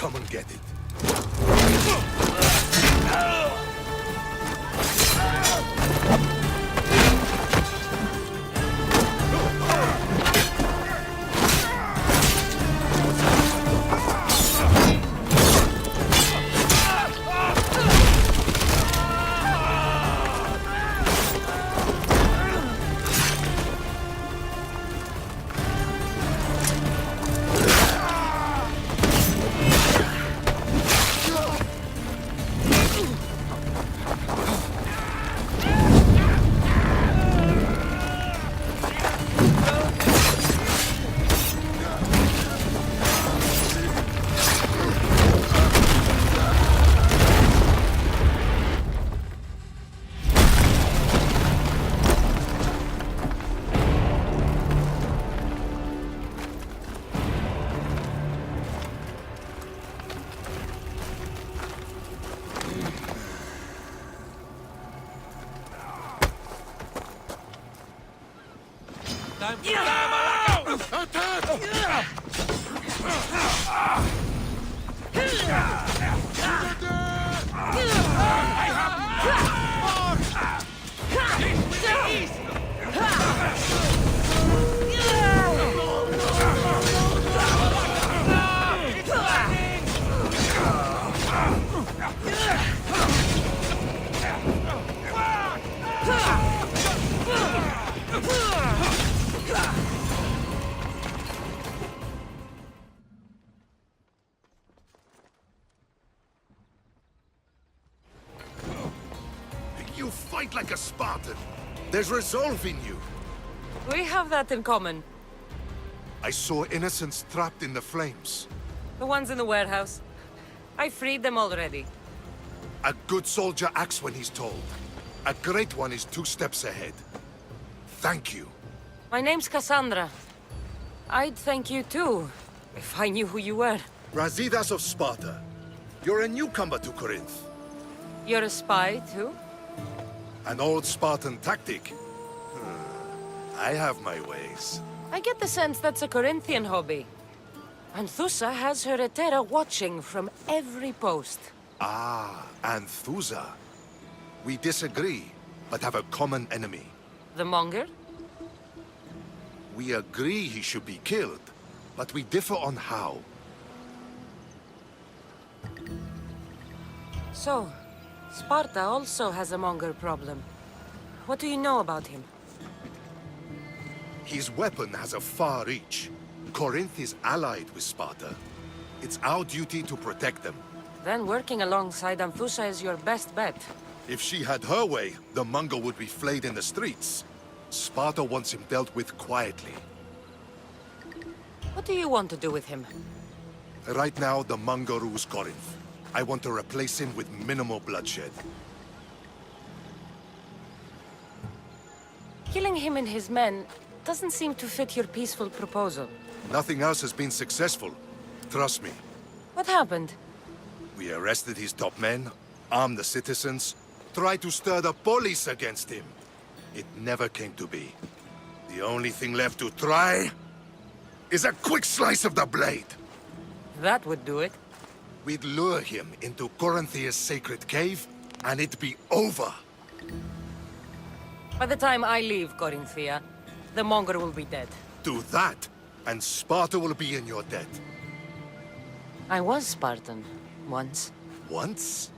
come and get it. You fight like a Spartan. There's resolve in you. We have that in common. I saw innocents trapped in the flames. The ones in the warehouse. I freed them already. A good soldier acts when he's told. A great one is 2 steps ahead. Thank you. My name's Cassandra. I'd thank you too, if I knew who you were. Razidas of Sparta. You're a newcomer to Corinth. You're a spy too? An old Spartan tactic. I have my ways. I get the sense that's a Corinthian hobby. Anthusa has her Etera watching from every post. Ah, Anthusa. We disagree, but have a common enemy. The Monger? We agree he should be killed, but we differ on how. So, Sparta also has a Monger problem. What do you know about him? His weapon has a far reach. Corinth is allied with Sparta. It's our duty to protect them. Then working alongside Anthusa is your best bet. If she had her way, the Mongol would be flayed in the streets. Sparta wants him dealt with quietly. What do you want to do with him? Right now, the Mongol rules Corinth. I want to replace him with minimal bloodshed. Killing him and his men doesn't seem to fit your peaceful proposal. Nothing else has been successful. Trust me. What happened? We arrested his top men, armed the citizens, tried to stir the police against him. It never came to be. The only thing left to try is a quick slice of the blade. That would do it. We'd lure him into Corinthia's sacred cave, and it'd be over. By the time I leave Corinthia, the Monger will be dead. Do that, and Sparta will be in your debt. I was Spartan, once. Once?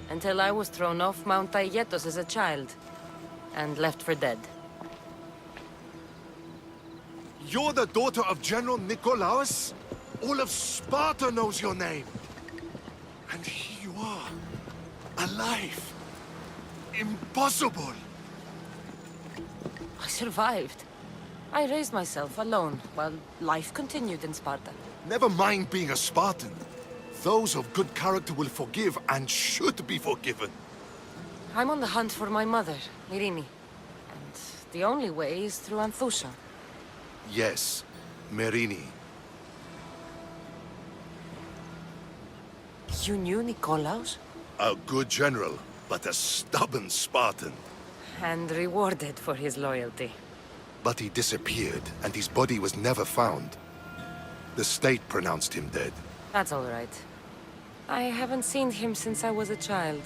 Until I was thrown off Mount Aietos as a child, and left for dead. You're the daughter of General Nikolaos? All of Sparta knows your name. And here you are, alive. Impossible. I survived. I raised myself alone, while life continued in Sparta. Never mind being a Spartan. Those of good character will forgive and should be forgiven. I'm on the hunt for my mother, Myrini. And the only way is through Anthusa. Yes, Myrini. You knew Nikolaos? A good general, but a stubborn Spartan. And rewarded for his loyalty. But he disappeared, and his body was never found. The state pronounced him dead. That's all right. I haven't seen him since I was a child.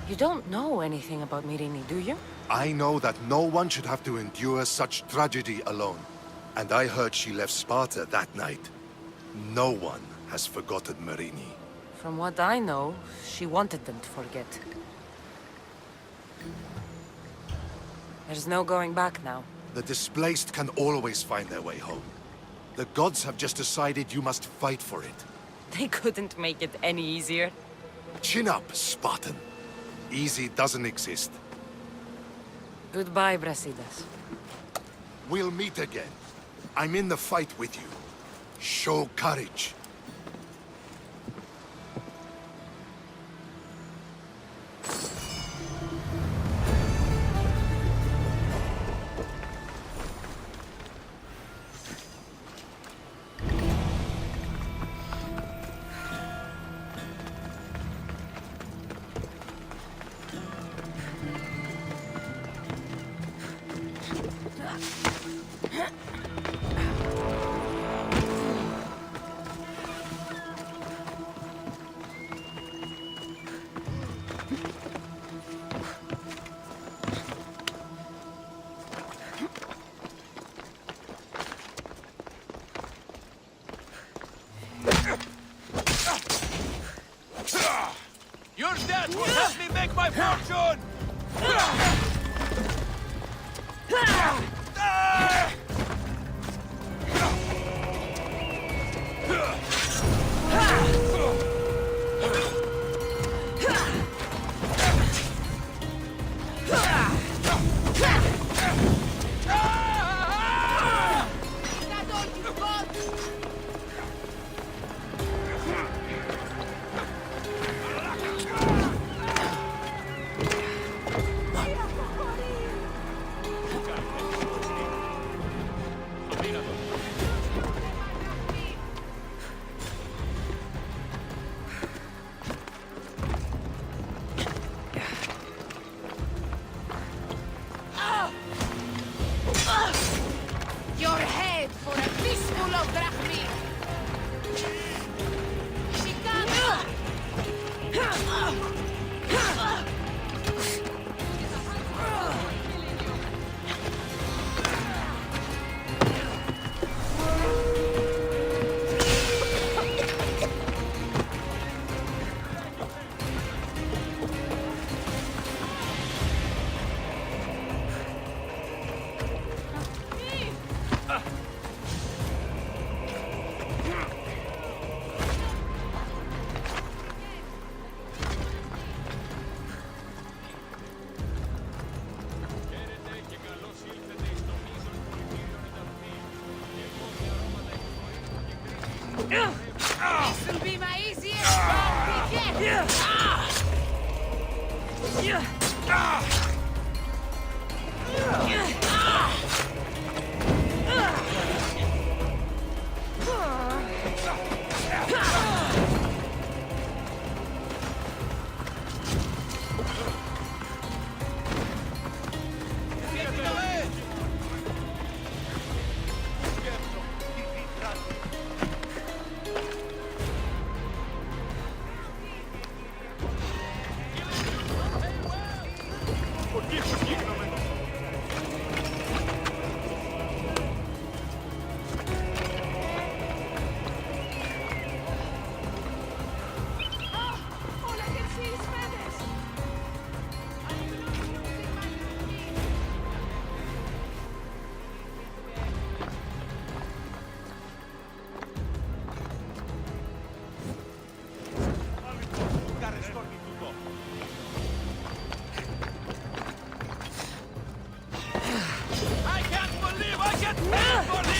You don't know anything about Myrrine, do you? I know that no one should have to endure such tragedy alone. And I heard she left Sparta that night. No one has forgotten Myrrine. From what I know, she wanted them to forget. There's no going back now. The displaced can always find their way home. The gods have just decided you must fight for it. They couldn't make it any easier. Chin up, Spartan. Easy doesn't exist. Goodbye, Brasidas. We'll meet again. I'm in the fight with you. Show courage. Your death will help me make my fortune! Your head for a fistful of drachmi! This will be my easiest bounty yet! All I can see is feathers! I can't believe I get paid for this!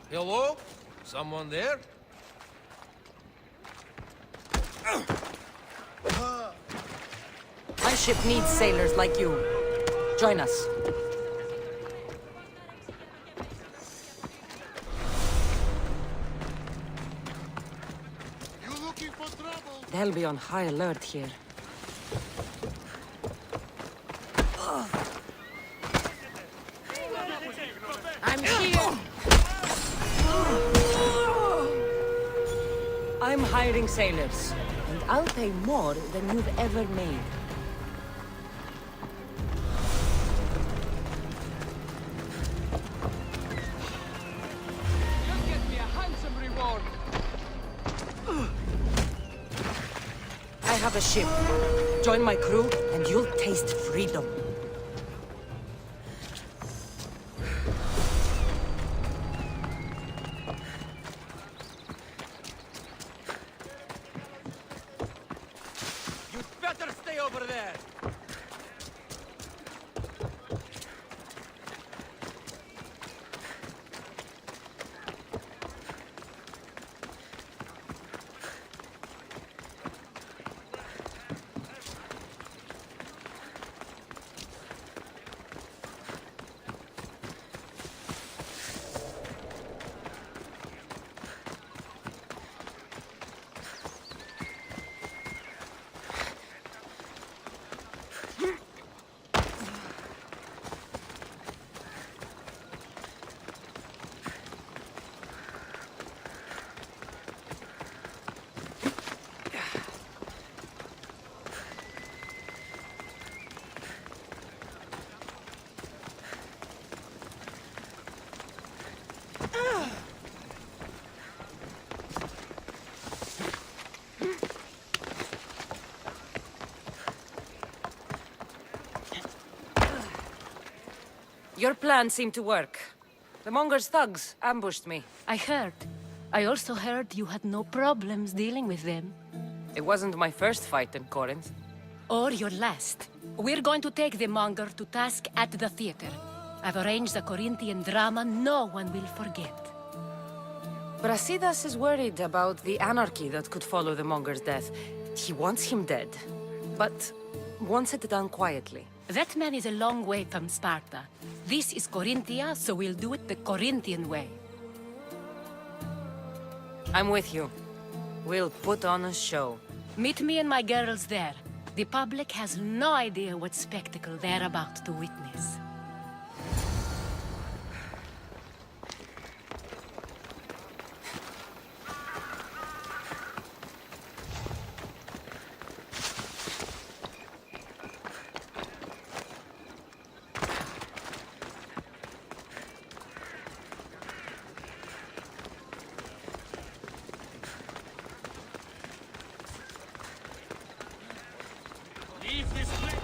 Hello? Someone there? My ship needs sailors like you. Join us. You looking for trouble? They'll be on high alert here. I'm here. I'm hiring sailors, and I'll pay more than you've ever made. You'll get me a handsome reward. I have a ship. Join my crew, and you'll taste freedom. You'd better stay over there. Your plan seemed to work. The Monger's thugs ambushed me. I heard. I also heard you had no problems dealing with them. It wasn't my first fight in Corinth. Or your last. We're going to take the Monger to task at the theater. I've arranged a Corinthian drama no one will forget. Brasidas is worried about the anarchy that could follow the Monger's death. He wants him dead, but wants it done quietly. That man is a long way from Sparta. This is Corinthia, so we'll do it the Corinthian way. I'm with you. We'll put on a show. Meet me and my girls there. The public has no idea what spectacle they're about to witness. Leave this place.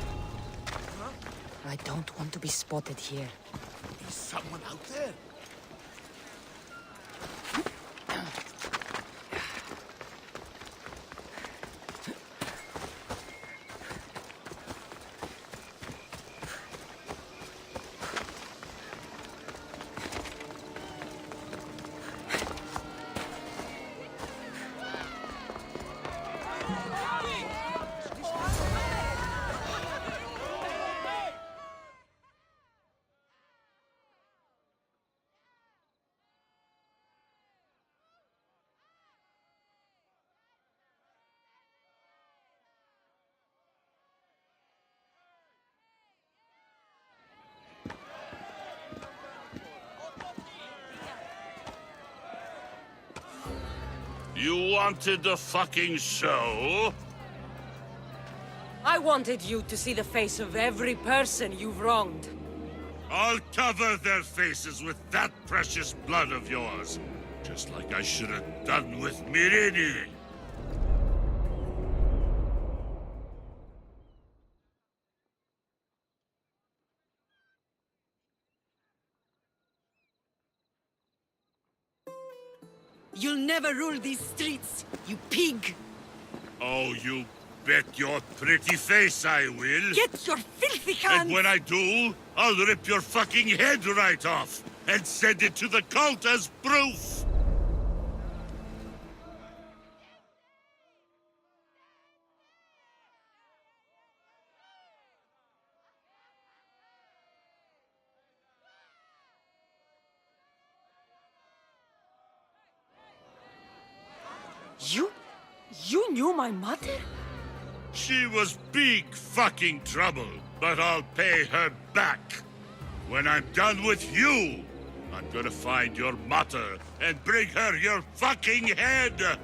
I don't want to be spotted here. Is someone out there? You wanted the fucking show? I wanted you to see the face of every person you've wronged. I'll cover their faces with that precious blood of yours. Just like I should have done with Mirini. You'll never rule these streets, you pig! Oh, you bet your pretty face I will. Get your filthy hands! And when I do, I'll rip your fucking head right off and send it to the cult as proof. You knew my mother? She was big fucking trouble, but I'll pay her back. When I'm done with you, I'm gonna find your mother and bring her your fucking head.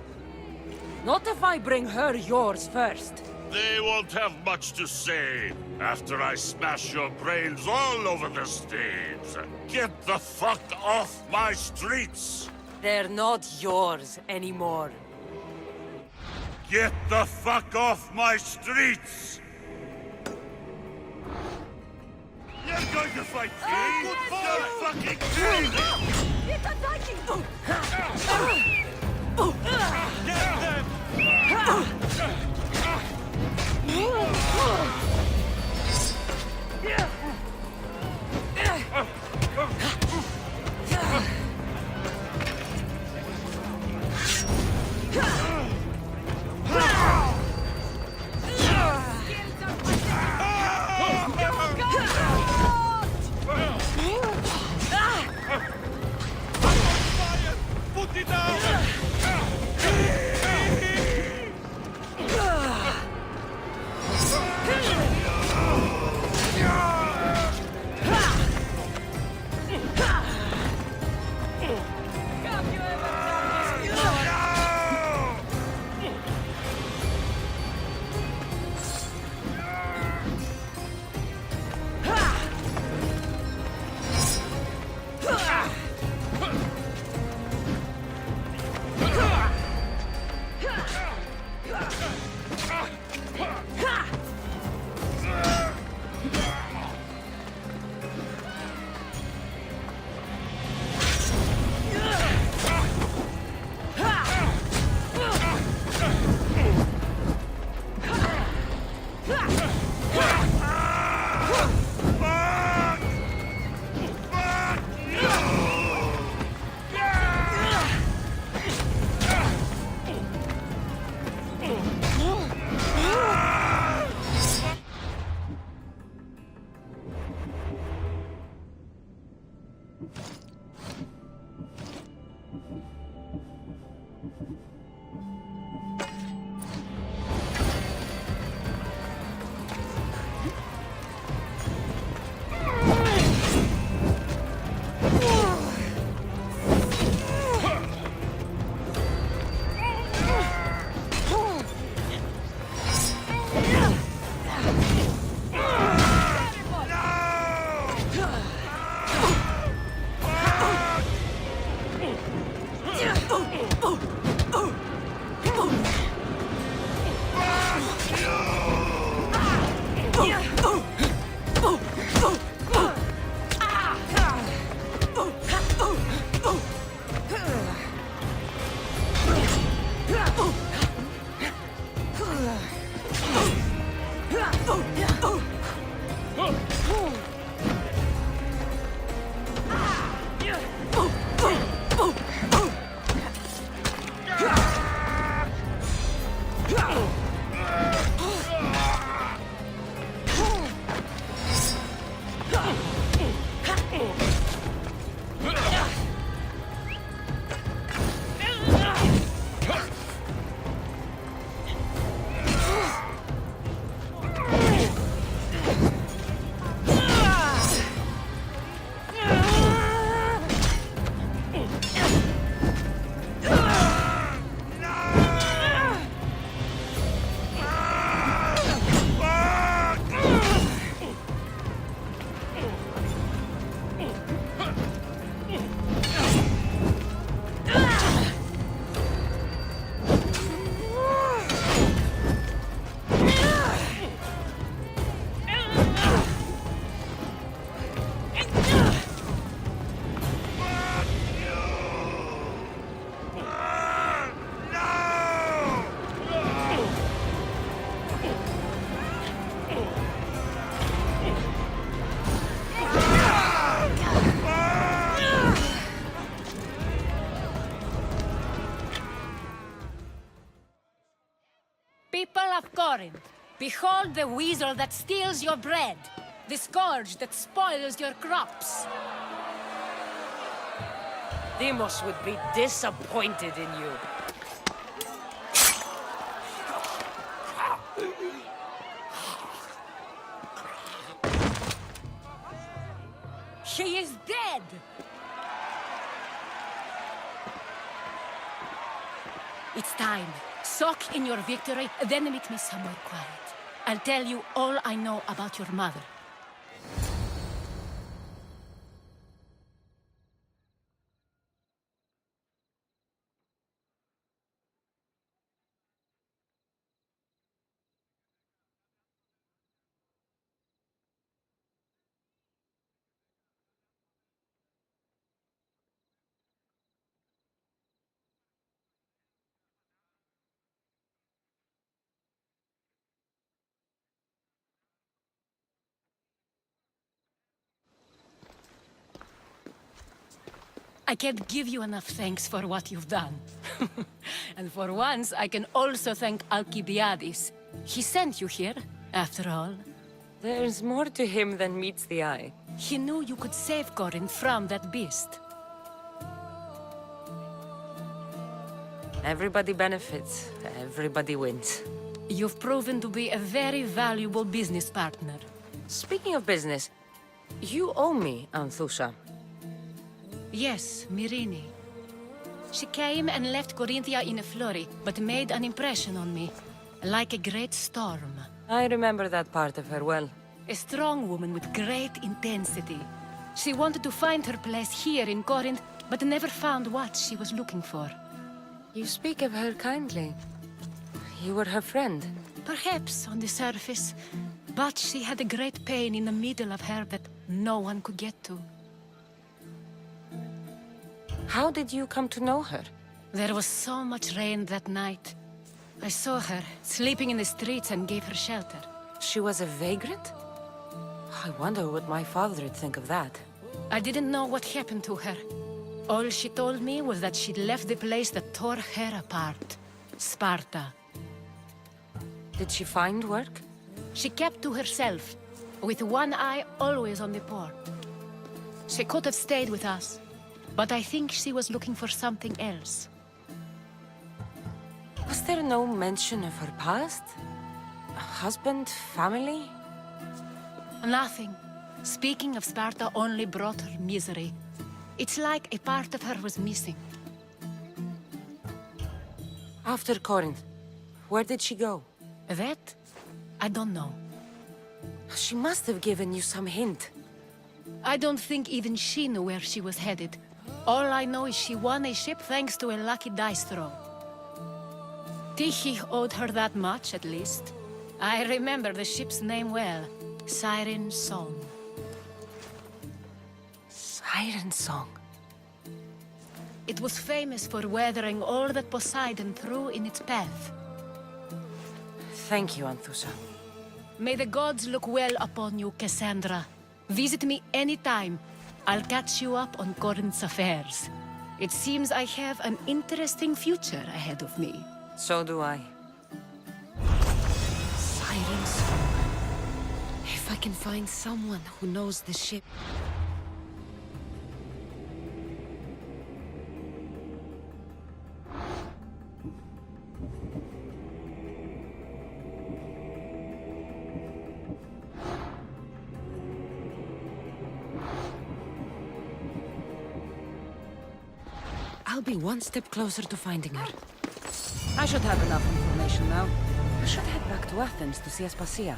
Not if I bring her yours first. They won't have much to say after I smash your brains all over the stage. Get the fuck off my streets! They're not yours anymore. Get the fuck off my streets! You're going to fight me? You're fucking dead! Get them! Put it down! Corinth. Behold the weasel that steals your bread, the scourge that spoils your crops. Demos would be disappointed in you. She is dead! It's time. Soak in your victory, then meet me somewhere quiet. I'll tell you all I know about your mother. I can't give you enough thanks for what you've done. And for once, I can also thank Alcibiades. He sent you here, after all. There's more to him than meets the eye. He knew you could save Corinth from that beast. Everybody benefits, everybody wins. You've proven to be a very valuable business partner. Speaking of business, you owe me, Anthusha. Yes, Myrine. She came and left Corinthia in a flurry, but made an impression on me, like a great storm. I remember that part of her well. A strong woman with great intensity. She wanted to find her place here in Corinth, but never found what she was looking for. You speak of her kindly. You were her friend. Perhaps on the surface, but she had a great pain in the middle of her that no one could get to. How did you come to know her? There was so much rain that night. I saw her, sleeping in the streets, and gave her shelter. She was a vagrant? I wonder what my father would think of that. I didn't know what happened to her. All she told me was that she'd left the place that tore her apart. Sparta. Did she find work? She kept to herself, with one eye always on the port. She could have stayed with us, but I think she was looking for something else. Was there no mention of her past? A husband, family? Nothing. Speaking of Sparta only brought her misery. It's like a part of her was missing. After Corinth, where did she go? That? I don't know. She must have given you some hint. I don't think even she knew where she was headed. All I know is she won a ship thanks to a lucky dice throw. Tyche owed her that much, at least. I remember the ship's name well. Siren Song. Siren Song. It was famous for weathering all that Poseidon threw in its path. Thank you, Anthusha. May the gods look well upon you, Cassandra. Visit me anytime. I'll catch you up on Corinth's affairs. It seems I have an interesting future ahead of me. So do I. Siren Song. If I can find someone who knows the ship... I'll be one step closer to finding her. I should have enough information now. I should head back to Athens to see Aspasia.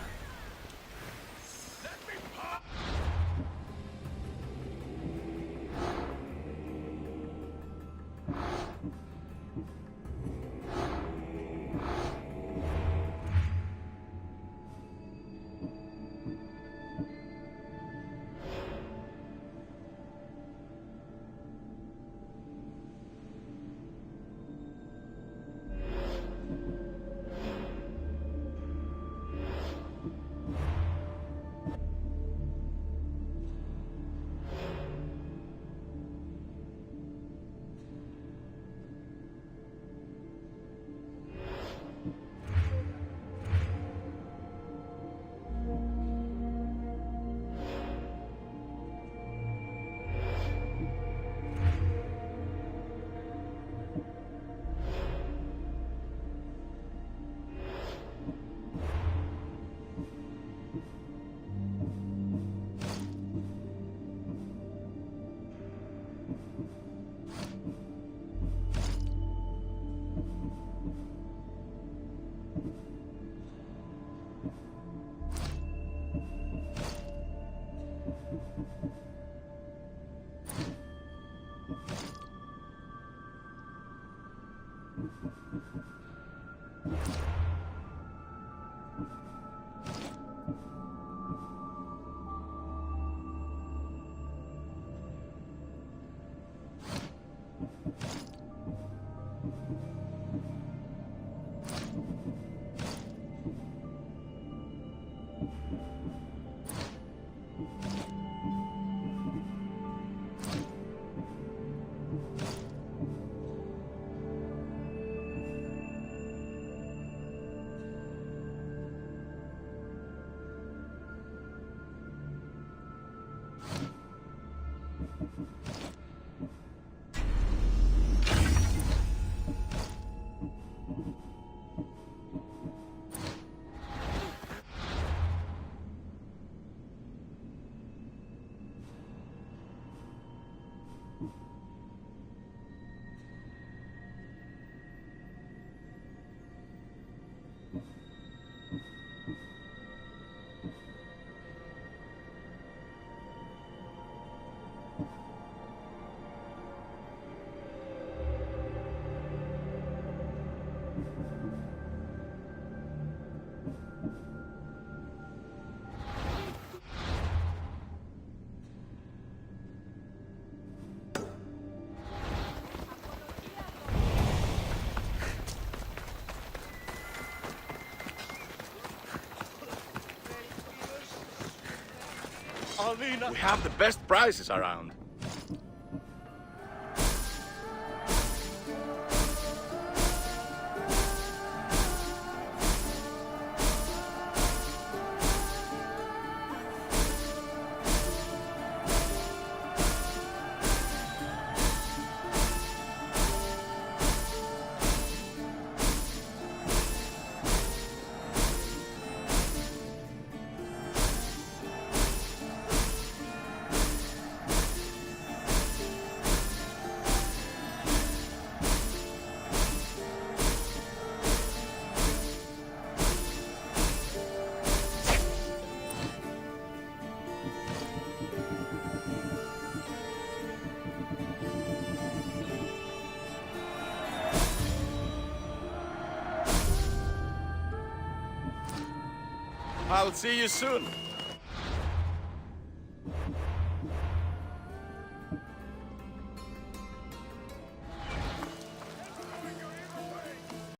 We have the best prices around. I'll see you soon.